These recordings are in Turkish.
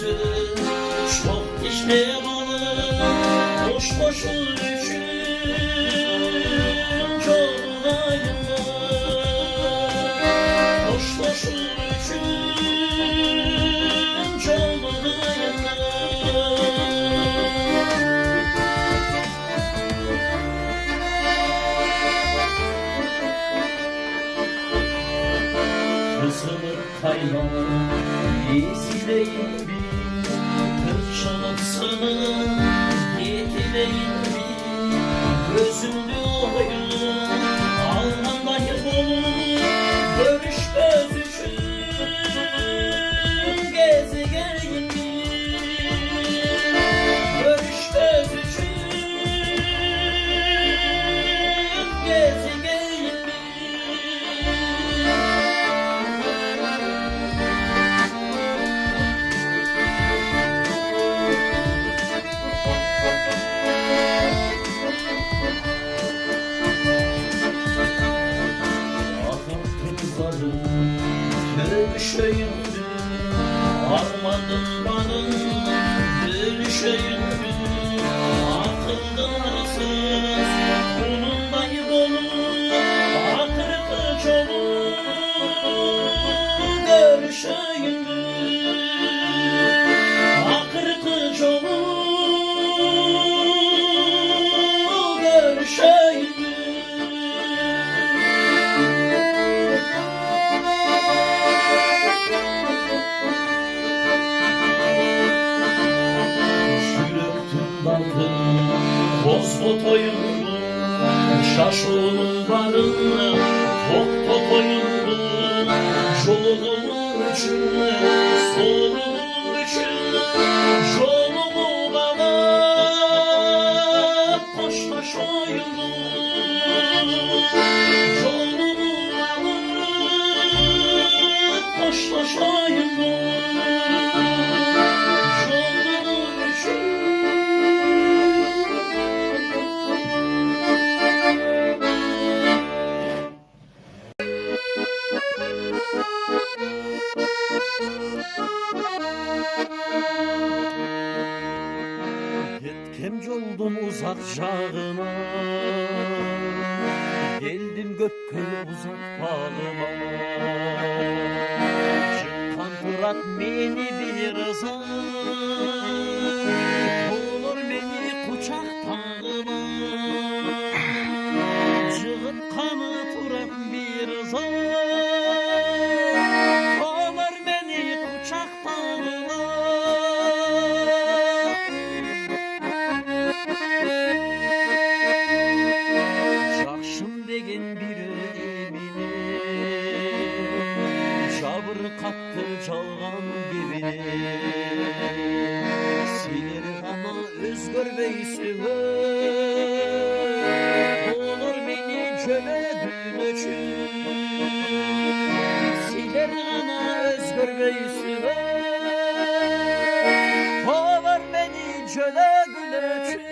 gözü çok işte balı boş boşun üçün çoğunayım boş boşun üçün çoğunayım kızılır kaynağı izleyin bir kırçanıtsını yetileyim bir gözümlü oyun alnındayım olur görüş göz üçün gezegeyim bir görüş göz üçün gezegeyim dönüşeyimdi armadımların dönüşeyimdi akıldarsız bunundayı dolu akırtı çolu görüşeyimdi akırtı çolu görüşeyimdi boz totoyundu, şaşoğlum varınla tok totoyundu, joluğumun üçün, soluğum üçün, joluğu bağlar, taş taşoyundu, joluğu bağlar, taş taşoyundu. Yetkem oldum uzak şağına, geldim gökköy uzak bağıma. Çıkan turat beni bir ızar, olur beni kucak tağıma. Çıkıp kanı turat bir ızar, olur beni kucak tağıma. Şakşım degen bir emine, jabır kattı çalgan gebine. Siler gana özgörmeysin olur beni çöle dünöçün. Siler gana özgörmeysin olur beni çöle dünöçün.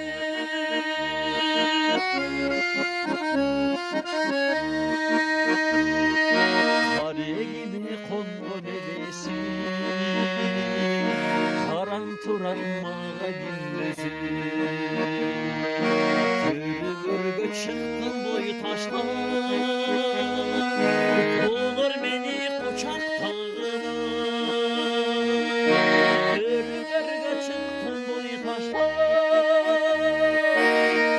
Kare gibi kondu neresi, karan turan mağa girmesi. Körü çıktım boy taşlar, olur beni kucak tağıma. Körü çıktım boy taşlar,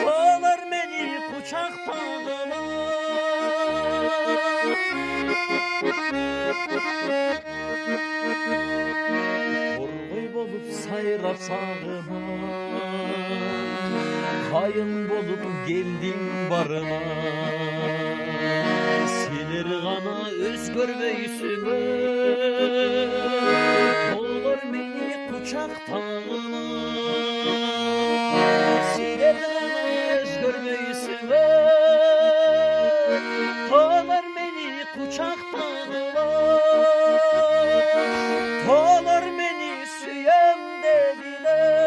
olur beni kucak tağıma. Korgoy bolup sayrap sağıma, kayın bolup geldin barıma. Siler gana özgörmeysin olur beni kucak tağıma. Siler gana özgörmeysin olur beni kucak tağıma. Olur beni süyem dediler.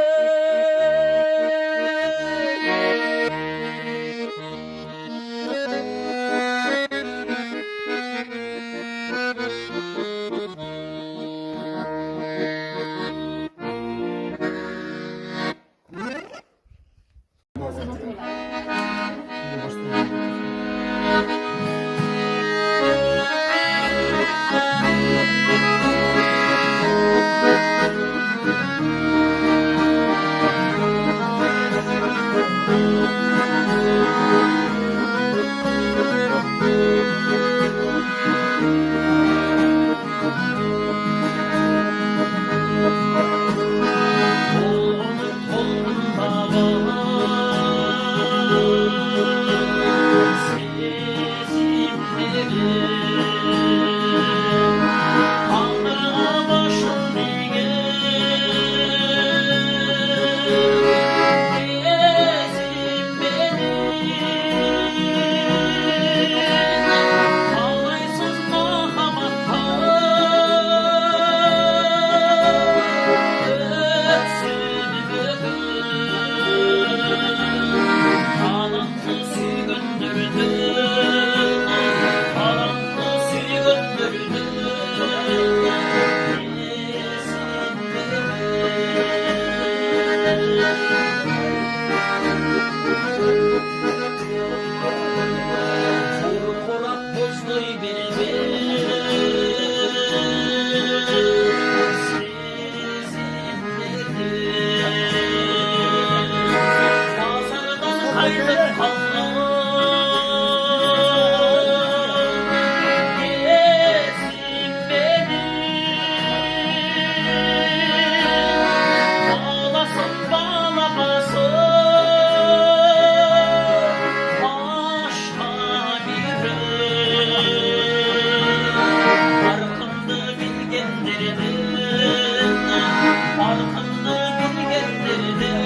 Farkında bilgenlerden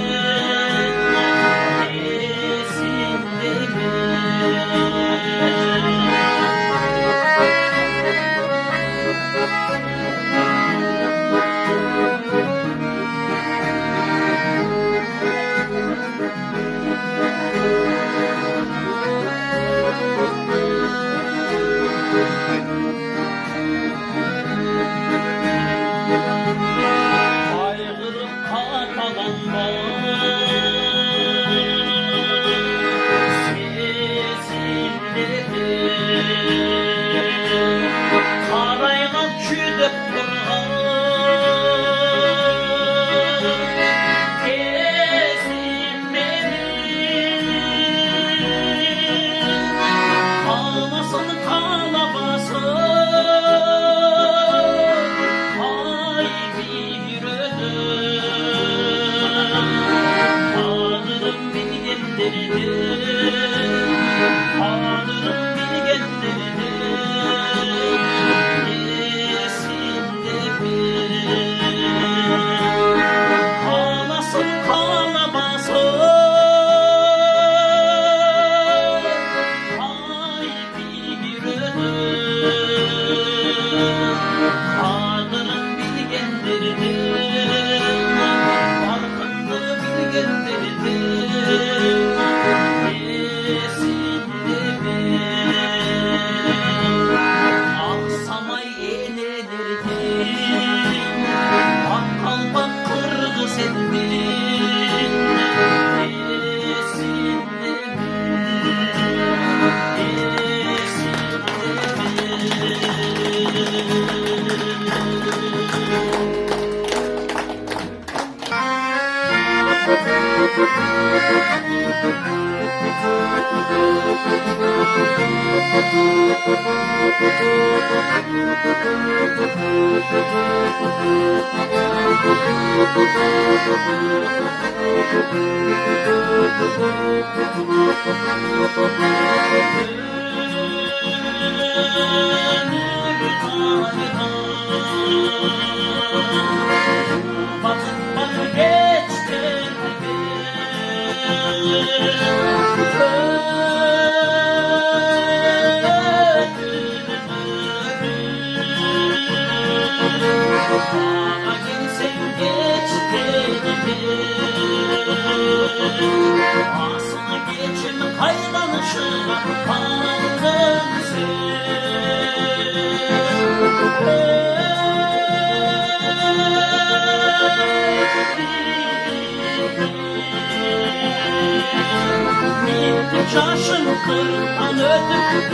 nesinde kaygırıp katalanma sesinde karaygan küdep durgan kalmasın kalabasın ay bir ödüm Tanrım bilgenlerdir Tanrım bilgenlerdir nesinde bir kalasın kalamasın ay bir ödüm Tanrım bilgenlerdir farkında bilgenlerdir nesinde bir aksamay enelerdir bakkal bakırdı sendin nesinde Vakıtlar geçti Bana gelsen geçti Asını geçim kaydanışına kaldın Milli çarşın kırktan ötüp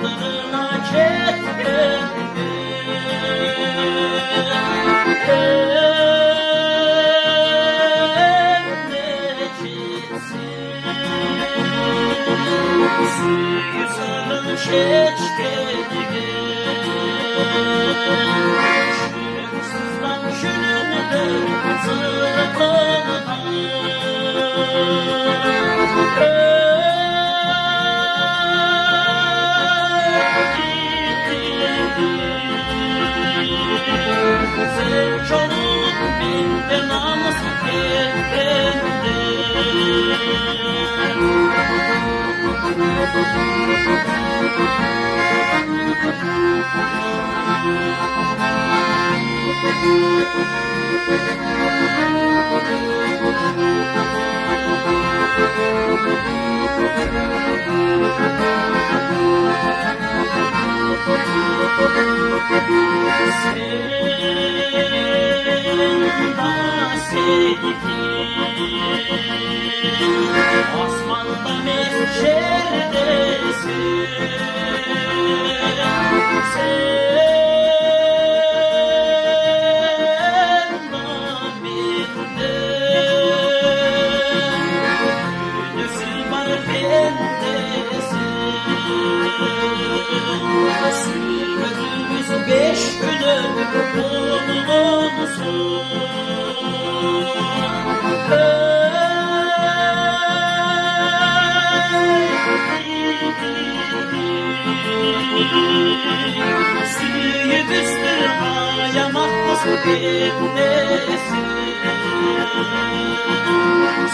Adına ketken Suyu sarılmış Şülümsüzden şülümden zırhlıdan Sevcanın bilden namus ketkendi Osman'da meşerdesin Sen naminde Güdüsü var bendesin Sürgümüz beş Sıyık üstü ayamaktasın bendesin.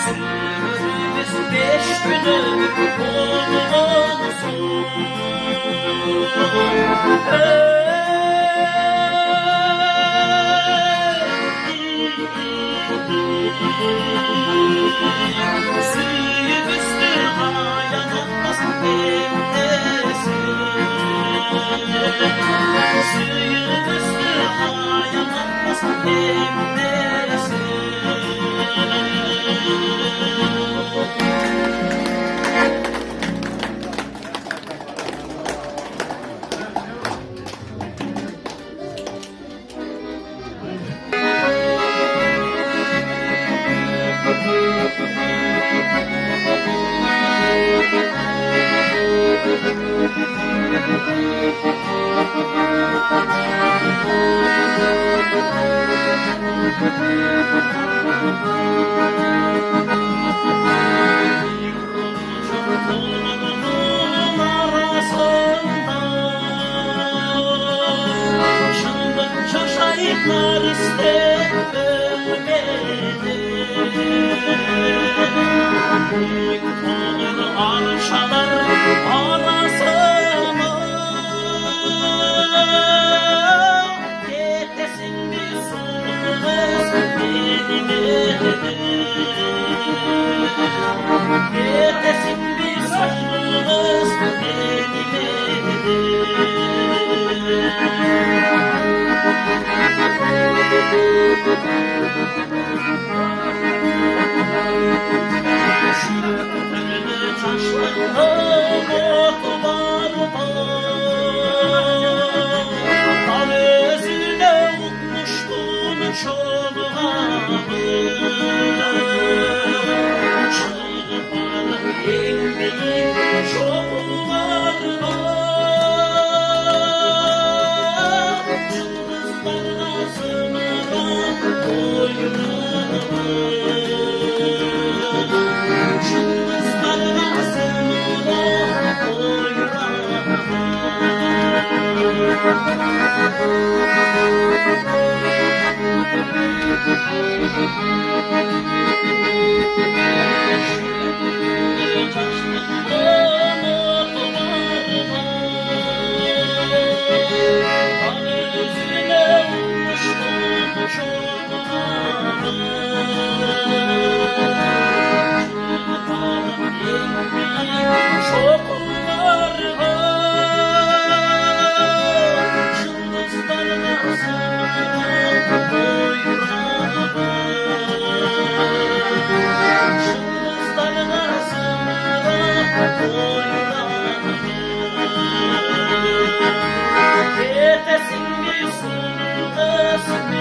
Sürümüz 5 günü olsun. Sıyık üstü ayamaktasın bendesin. Sıyık üstü ayamaktasın bendesin. Şaşayıklar ister ölmedi. Olur arşalar arasına. Yetesin bir sorunuz benim elim. Yetesin bir sorunuz benim elim. Şürkütülü taşlarım otlardan Kar özüne ummuştun çolağımı Çırpar inmeyin çolağına Çıldızlarına sınıra boynuma Çıldızlarına sınıra boynuma Yetesin bir sınırsız